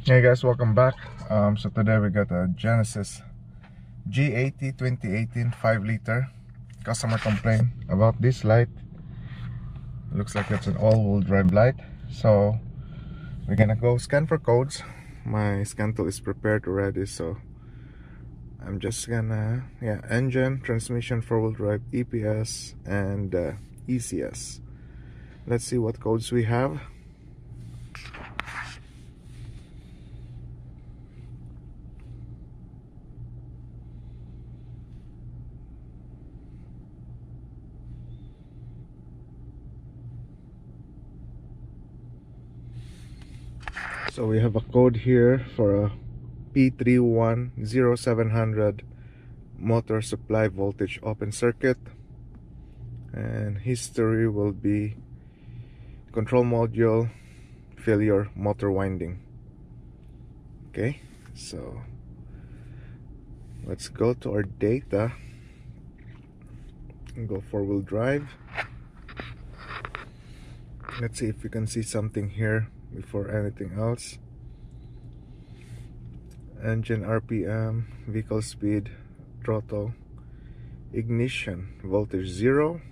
Hey guys, welcome back. So today we got a Genesis G80 2018 5 liter. Customer complained about this light. Looks like it's an all-wheel drive light. So we're gonna go scan for codes. My scan tool is prepared already, so I'm just gonna engine, transmission, four-wheel drive, EPS, and ECS. Let's see what codes we have. So we have a code here for a P310700 motor supply voltage open circuit, and history will be control module failure motor winding. Okay, so let's go to our data and go four-wheel drive. Let's see if we can see something here before anything else. Engine RPM, vehicle speed, throttle, ignition voltage 0,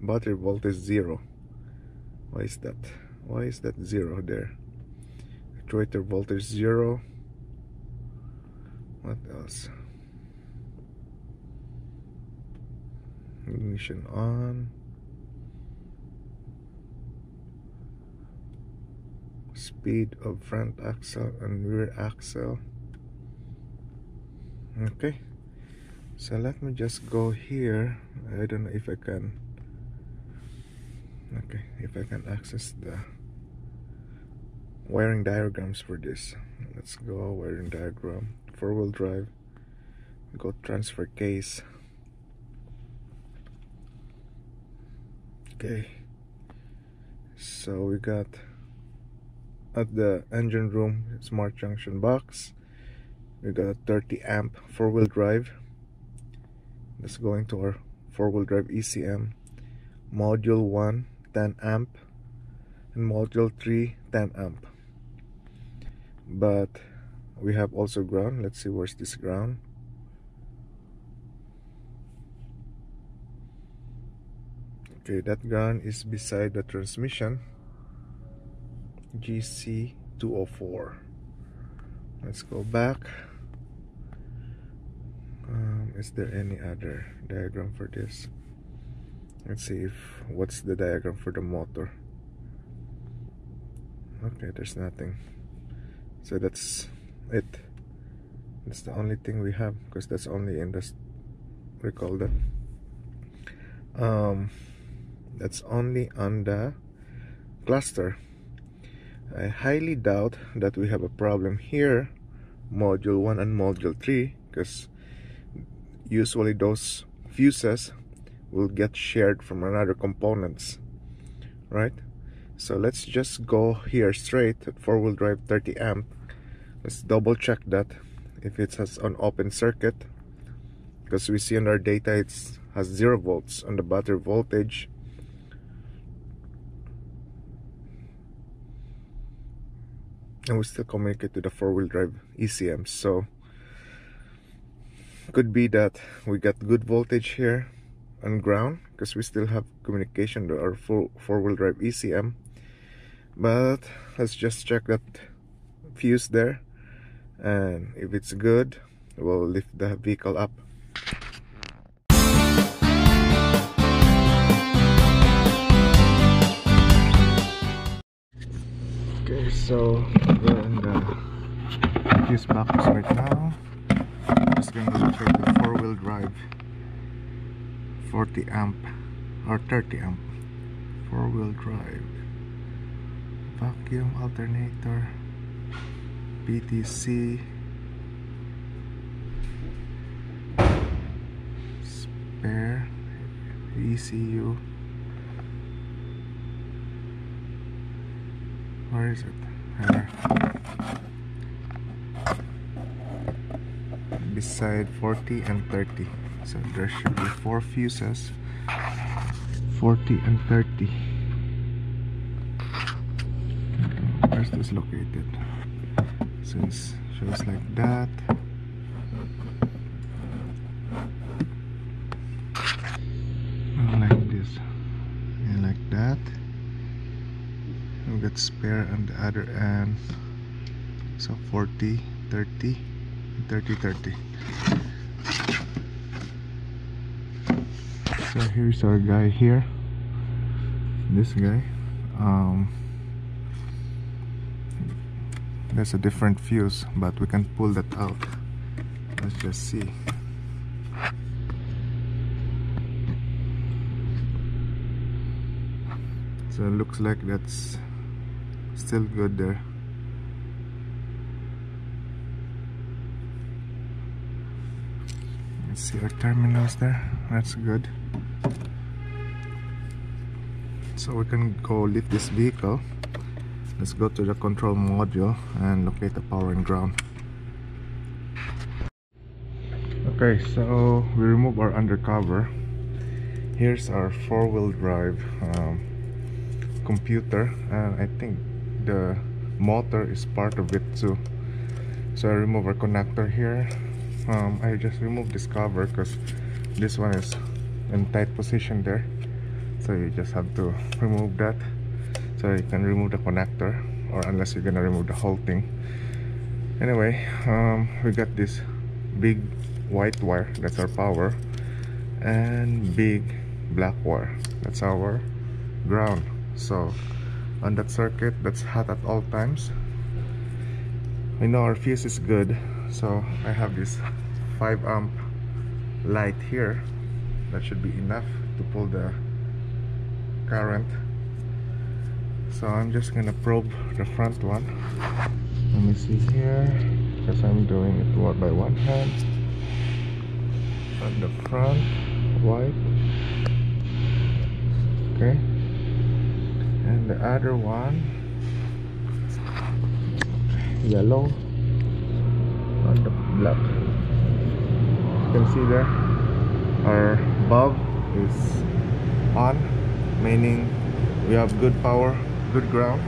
battery voltage 0. Why is that? Why is that 0 there? Actuator voltage 0. What else? Ignition on. Speed of front axle and rear axle. Okay, so let me just go here. I don't know if I can. Okay, if I can access the wiring diagrams for this. Let's go wiring diagram. Four-wheel drive. Go transfer case. Okay, so we got at the engine room smart junction box, we got a 30 amp four-wheel drive. Let's go into our four-wheel drive ECM. Module 1 10 amp and module 3 10 amp, but we have also ground. Let's see, where's this ground? Okay, that ground is beside the transmission, GC204. Let's go back. Is there any other diagram for this? Let's see if what's the diagram for the motor. Okay, there's nothing. So that's it. That's the only thing we have, because that's only in the, recall that. That's only on the cluster. I highly doubt that we have a problem here, module 1 and module 3, because usually those fuses will get shared from another components, right? So let's just go here straight at four-wheel drive 30 amp. Let's double check that if it has an open circuit, because we see on our data it has 0 volts on the battery voltage. And we still communicate to the four-wheel drive ECM, so could be that we got good voltage here on ground, because we still have communication to our four-wheel drive ECM. But let's just check that fuse there, and if it's good, we'll lift the vehicle up. Okay, so we're in the fuse box right now. Just gonna check the four-wheel drive 40 amp or 30 amp four-wheel drive, vacuum alternator, PTC, spare, ECU. Where is it? Here. Beside 40 and 30. So there should be 4 fuses, 40 and 30. Where's this located? So it shows like that. Like this, and like that. We got spare on the other end. So 40, 30, 30, 30. So here's our guy here. This guy. There's a different fuse, but we can pull that out. Let's just see. So it looks like that's still good there. Let's see our terminals there. That's good. So we can go lift this vehicle. Let's go to the control module and locate the power and ground. Okay, so we remove our undercover. Here's our four-wheel drive computer, and I think the motor is part of it too. So I remove our connector here. I just removed this cover because this one is in tight position there, so you just have to remove that. So you can remove the connector, or unless you're gonna remove the whole thing. Anyway, we got this big white wire, that's our power, and big black wire, that's our ground. So on that circuit, that's hot at all times. I know our fuse is good, so I have this 5 amp light here. That should be enough to pull the current. So I'm just gonna probe the front one. Let me see here, because I'm doing it by one hand. On the front, white. Okay. And the other one, yellow. On the black. You can see there, our bulb is on, meaning we have good power, good ground.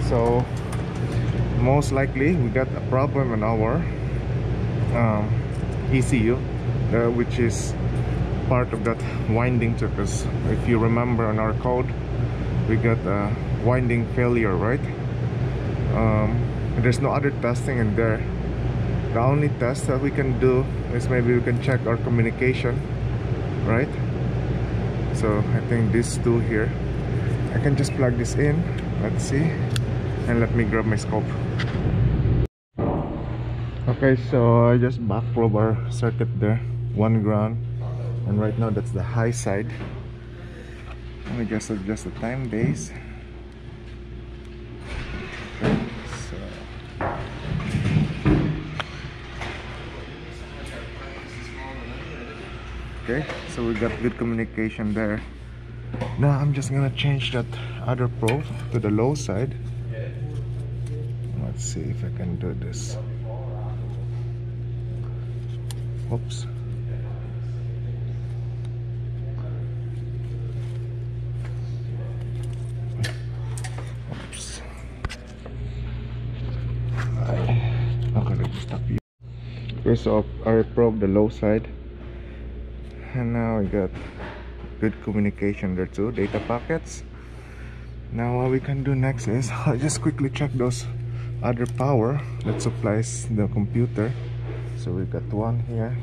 So most likely we got a problem in our ECU, which is part of that winding too, because if you remember on our code, we got a winding failure, right? There's no other testing in there. The only test that we can do is maybe we can check our communication, right? So I think these two here, I can just plug this in. Let's see, and let me grab my scope. Okay, so I just back probe our circuit there, one ground, and right now that's the high side. Let me just adjust the time base. Okay, so we got good communication there. Now I'm just gonna change that other probe to the low side. Let's see if I can do this. Oops. Oops. Okay, let me stop you. Okay, so I probed the low side, and now I got good communication there too, data packets. Now what we can do next is I'll just quickly check those other power that supplies the computer. So we got one here.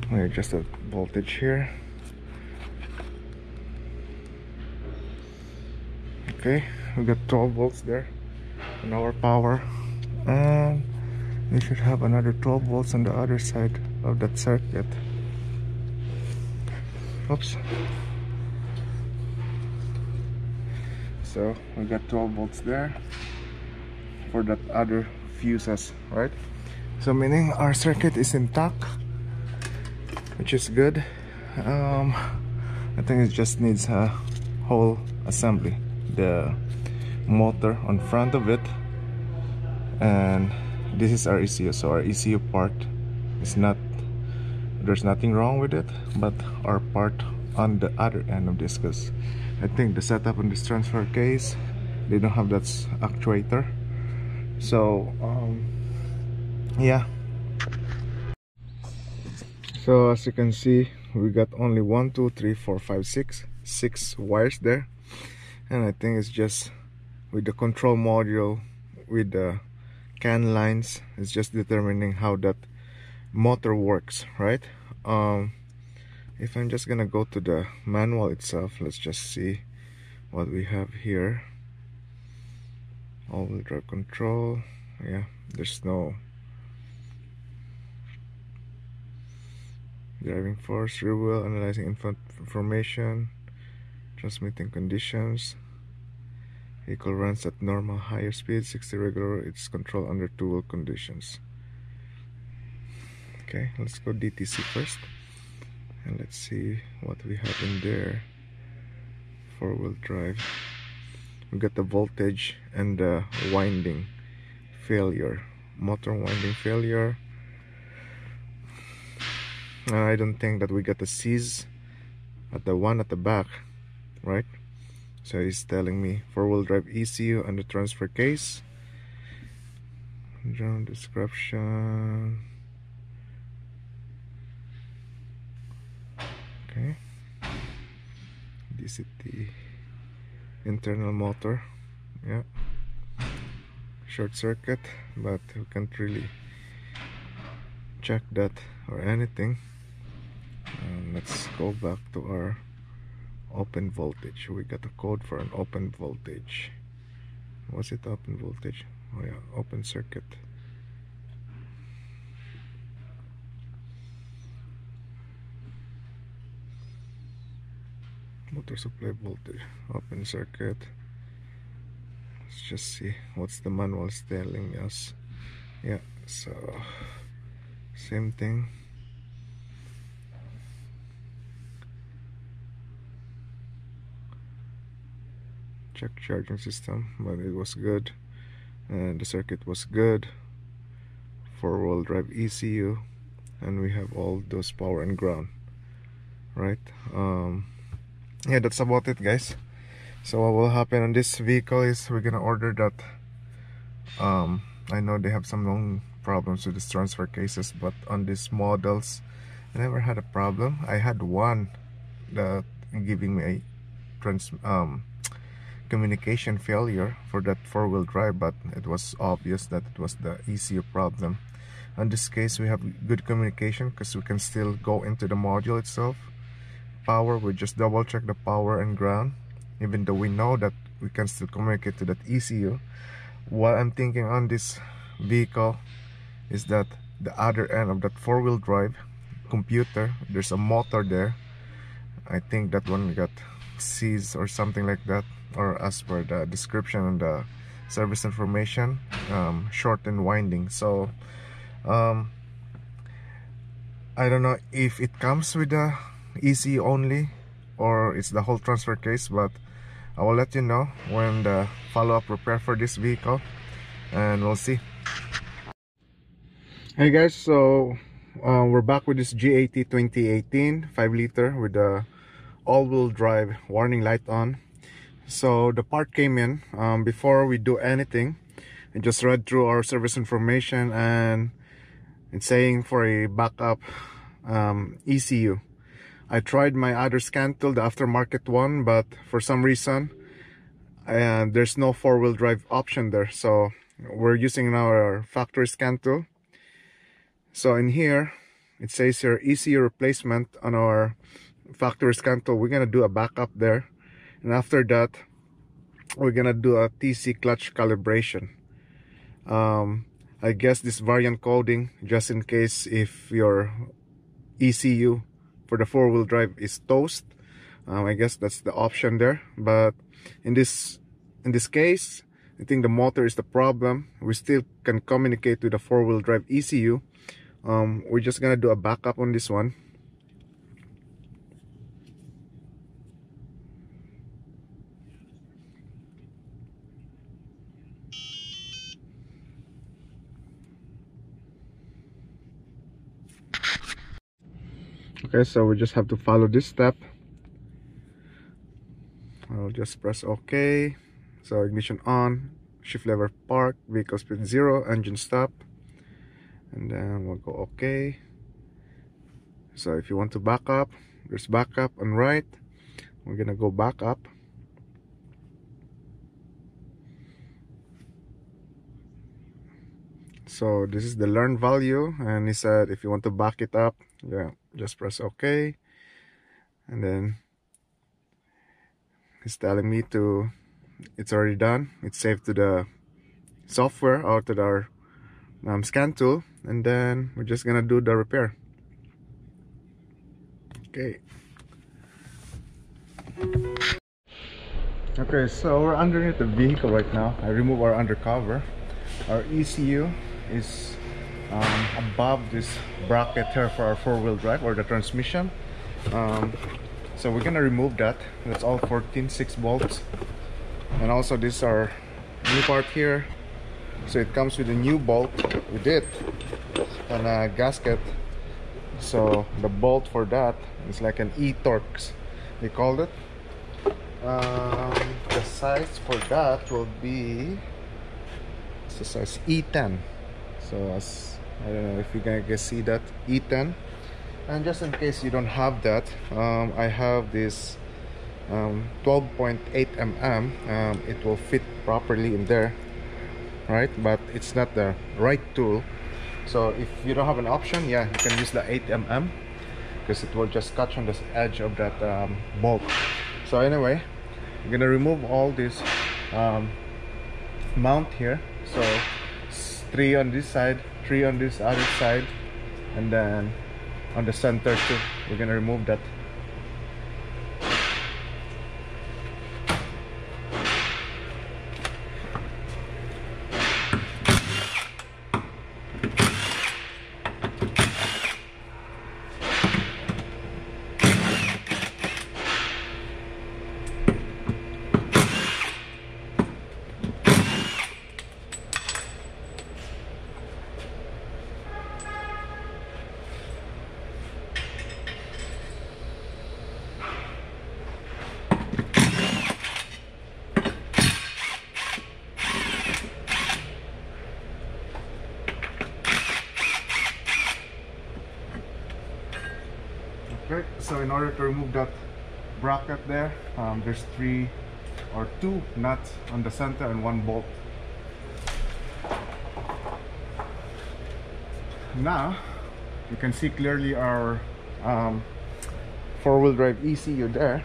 We adjust the voltage here. Okay, we got 12 volts there in our power, and we should have another 12 volts on the other side of that circuit. Oops. So we got 12 volts there for that other fuses, right? So meaning our circuit is intact, which is good. I think it just needs a whole assembly, the motor on front of it, and this is our ECU. So our ECU part is not, there's nothing wrong with it, but our part on the other end of this, because I think the setup on this transfer case, they don't have that actuator. So yeah, so as you can see, we got only 1 2 3 4 5 6 wires there, and I think it's just with the control module with the CAN lines, it's just determining how that motor works, right? If I'm just gonna go to the manual itself, let's just see what we have here. All-wheel drive control. Yeah, there's no driving force, rear wheel, analyzing information, transmitting conditions. Vehicle runs at normal higher speed, 60 regular. It's controlled under two-wheel conditions. Okay, let's go DTC first, and let's see what we have in there. Four-wheel drive. We got the voltage and the winding failure, motor winding failure. I don't think that we got the C's at the one at the back, right? So he's telling me four-wheel drive ECU and the transfer case. General description. Okay. DCT. Internal motor. Yeah. Short circuit, but we can't really check that or anything. Let's go back to our open voltage. We got a code for an open voltage. Was it open voltage? Oh yeah, open circuit. Motor supply voltage, open circuit. Let's just see what's the manual telling us. Yeah, so same thing. Check charging system, but it was good, and the circuit was good. Four-wheel drive ECU, and we have all those power and ground, right? Yeah, that's about it, guys. So what will happen on this vehicle is we're gonna order that. I know they have some long problems with these transfer cases, but on these models I never had a problem. I had one that giving me a communication failure for that four-wheel drive, but it was obvious that it was the ECU problem. In this case, we have good communication because we can still go into the module itself. Power, we just double check the power and ground, even though we know that we can still communicate to that ECU. What I'm thinking on this vehicle is that the other end of that four-wheel drive computer, there's a motor there. I think that one got seized or something like that, or as per the description and the service information, short and winding. So I don't know if it comes with the ECU only or it's the whole transfer case, but I will let you know when the follow-up repair for this vehicle, and we'll see. Hey guys, so we're back with this G80 2018 5 liter with the all-wheel drive warning light on. So the part came in. Before we do anything, I just read through our service information, and it's saying for a backup ECU. I tried my other scan tool, the aftermarket one, but for some reason there's no four-wheel drive option there, so we're using our factory scan tool. So in here it says here ECU replacement on our factory scan tool. We're gonna do a backup there, and after that we're gonna do a TC clutch calibration. I guess this variant coding, just in case if your ECU for the four-wheel drive is toast, I guess that's the option there. But in this case, I think the motor is the problem. We still can communicate with the four-wheel drive ECU. We're just gonna do a backup on this one. Okay, so we just have to follow this step. I'll just press OK. So ignition on, shift lever park, vehicle speed 0, engine stop, and then we'll go OK. So if you want to back up, there's backup on right. We're gonna go back up. So this is the learned value, and he said if you want to back it up, yeah, just press OK. And then he's telling me to, it's already done, it's saved to the software or to our scan tool, and then we're just gonna do the repair. Okay. Okay, so we're underneath the vehicle right now. I remove our undercover. Our ECU is above this bracket here for our four-wheel drive or the transmission. So we're gonna remove that. That's all 14 6 bolts, and also this is our new part here. So it comes with a new bolt with it and a gasket. So the bolt for that is like an E-Torx, they called it. The size for that will be, it's the size E10. So as I don't know if you guys see that, E10. And just in case you don't have that, I have this 12.8 mm. It will fit properly in there, right? But it's not the right tool. So if you don't have an option, yeah, you can use the 8 mm because it will just catch on the edge of that bolt. So anyway, I'm gonna remove all this mount here. So 3 on this side, 3 on this other side, and then on the center too. We're gonna remove that. Okay, so in order to remove that bracket there, there's 3 or 2 nuts on the center and 1 bolt. Now you can see clearly our four-wheel drive ECU there.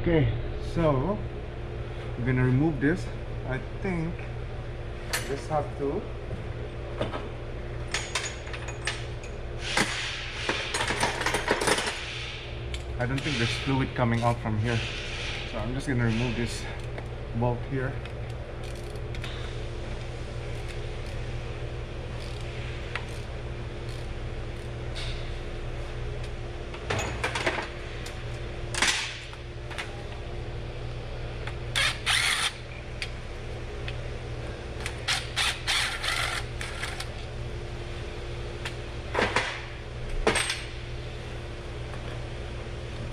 Okay, so we're gonna remove this. I think I just have to I don't think there's fluid coming out from here, so I'm just gonna remove this bolt here.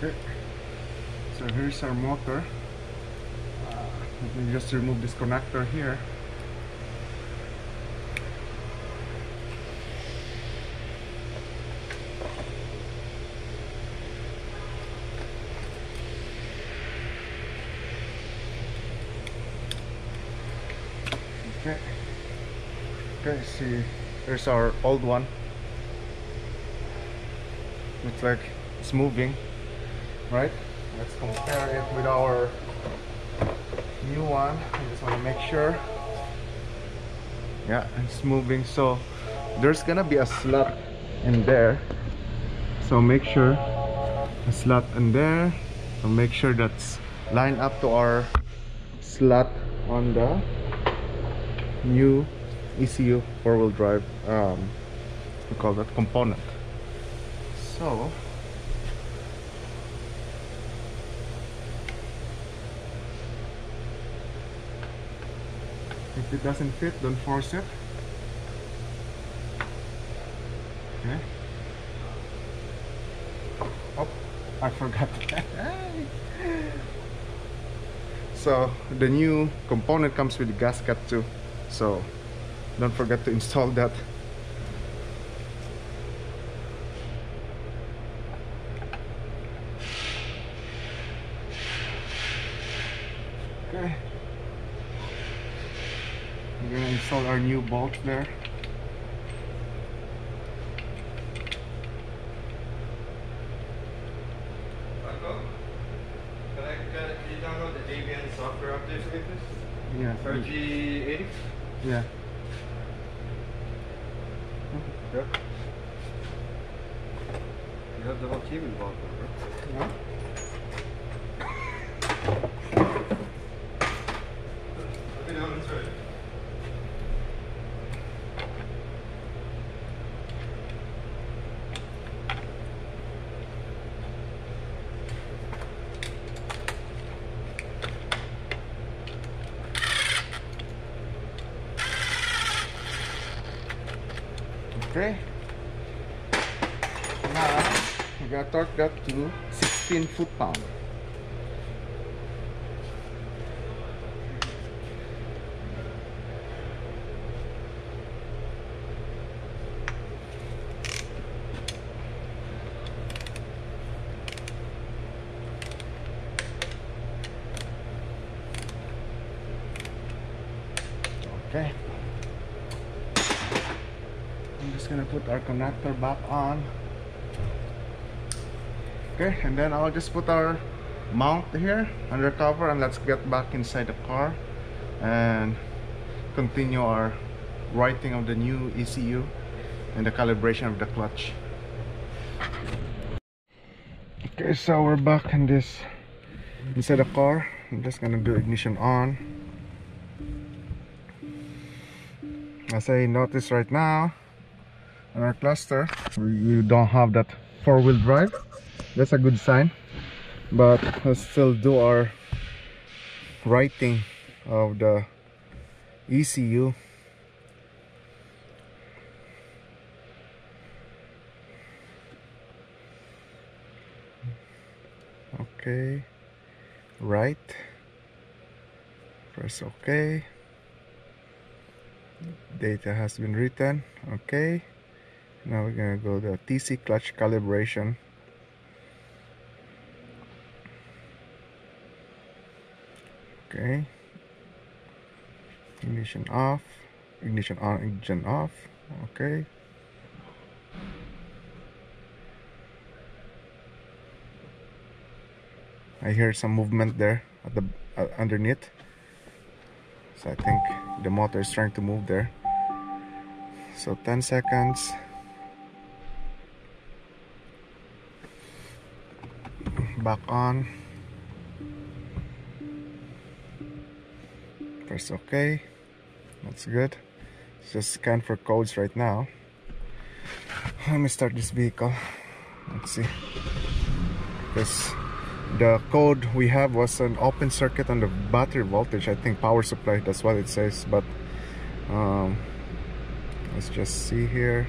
Okay, so here's our motor. Let me just remove this connector here. Okay, okay, see, there's our old one. Looks like it's moving. Right, let's compare it with our new one. I just want to make sure. Yeah, it's moving. So there's gonna be a slot in there, so make sure a slot in there, so make sure that's lined up to our slot on the new ECU four-wheel drive we call that component. So if it doesn't fit, don't force it. Okay. Oh, I forgot. So the new component comes with the gasket too, so don't forget to install that. Okay, we're gonna install our new bolt there. Can you download the Debian software updates with this? Yeah. For G80? Yeah. Yep. You have the whole team involved, bro. Yeah. Okay, now it's ready. Okay. Now we gotta torque that to 16 foot-pound. Okay. I'm just gonna put our connector back on. Okay, and then I'll just put our mount here under cover, and let's get back inside the car and continue our writing of the new ECU and the calibration of the clutch. Okay, so we're back in this inside the car. I'm just gonna do ignition on. As I notice right now on our cluster, we don't have that four-wheel drive. That's a good sign, but let's still do our writing of the ECU. Okay, right, press OK. Data has been written. Okay, now we're gonna go to TC clutch calibration. Okay, ignition off, ignition on, ignition off. Okay, I hear some movement there at the underneath, so I think the motor is trying to move there. So 10 seconds. Back on. Press OK. That's good. Just scan for codes right now. Let me start this vehicle. Let's see. Because the code we have was an open circuit on the battery voltage. I think power supply, that's what it says. But let's just see here.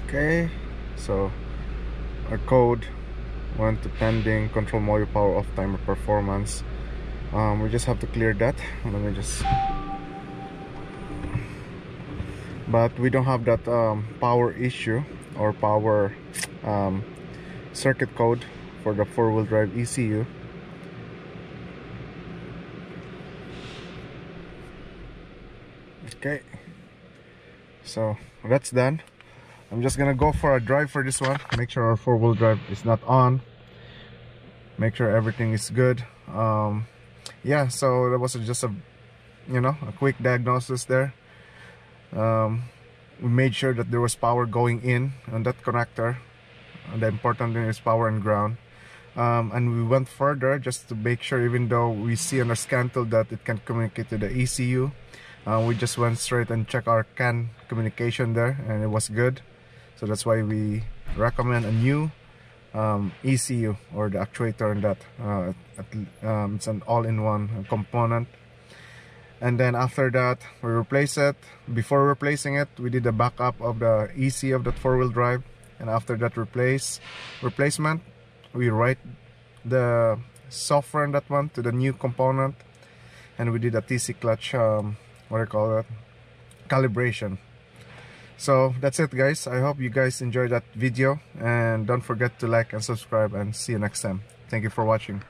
Okay, so our code went to pending, control module power off timer performance. We just have to clear that. Let me just, but we don't have that power issue or power circuit code for the four-wheel drive ECU. Okay, so that's done. I'm just gonna go for a drive for this one, make sure our four-wheel drive is not on, make sure everything is good. Yeah, so that was just a quick diagnosis there. We made sure that there was power going in on that connector. The important thing is power and ground. And we went further just to make sure, even though we see on our scan tool that it can communicate to the ECU, We just went straight and checked our CAN communication there, and it was good. So that's why we recommend a new ECU, or the actuator in that. It's an all-in-one component. And then after that, we replace it. Before replacing it, we did a backup of the ECU of that four-wheel drive. And after that replacement, we write the software in that one to the new component, and we did a TC clutch, what do you call that, calibration. So that's it, guys. I hope you guys enjoyed that video, and don't forget to like and subscribe, and see you next time. Thank you for watching.